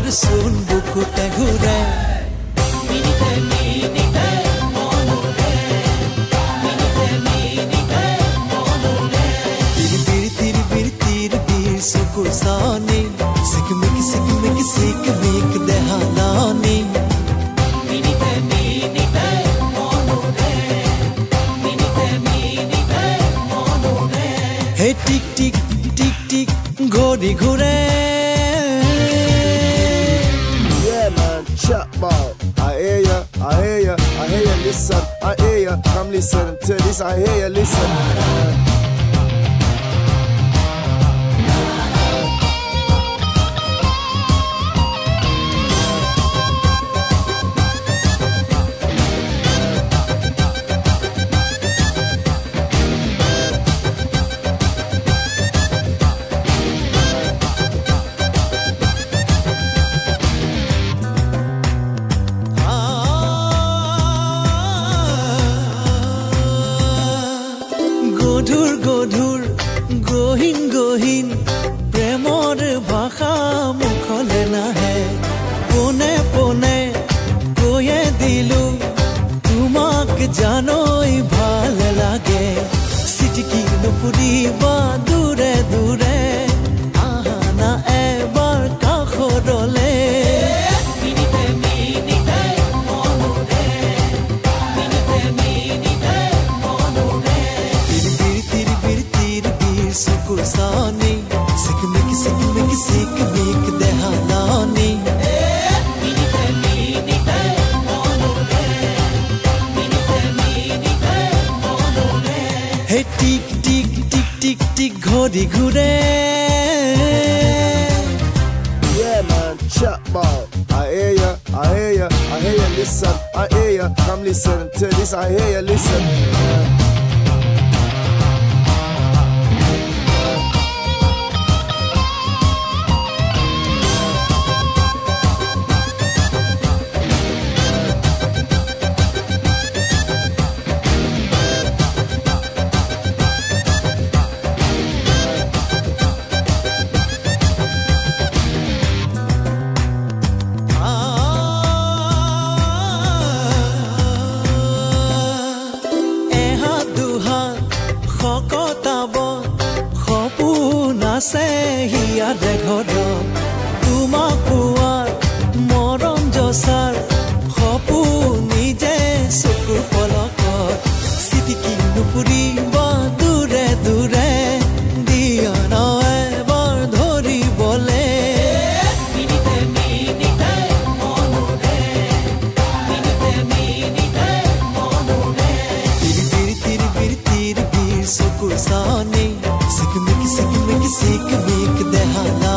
Sun buku tegure minite monure minite monure tir suku sani sikmik dehanani minite monure minite monure hey tik tik godi ghure Ball. I hear ya, listen, I hear ya, come listen to this, I hear ya, listen. গধুৰ গহীন প্ৰেমৰ ভাষা মুখলে নাহে পোনে পোনে কৈয়ে দিলো তোমাক জানই ভাল লাগে চিটিকি নুফুৰিবা দূৰে দূৰে আহা না এবাৰ কাষৰলে Sani sikmik dehanani minite monure hey tik ghodi ghure Yeah man, chop ball. I hear ya, listen, I hear ya, come listen to this, I hear ya, listen. হিয়া দেখৰ তোমাক পোৱাৰ মৰম জচাৰ সপোন নিজে চকুৰ পলকত চিটিকি নুফুৰিবা দূৰে দূৰে দিয়া ন এবাৰ ধৰিবলে minite monure tir চকুৰ চানি sikmik dehanani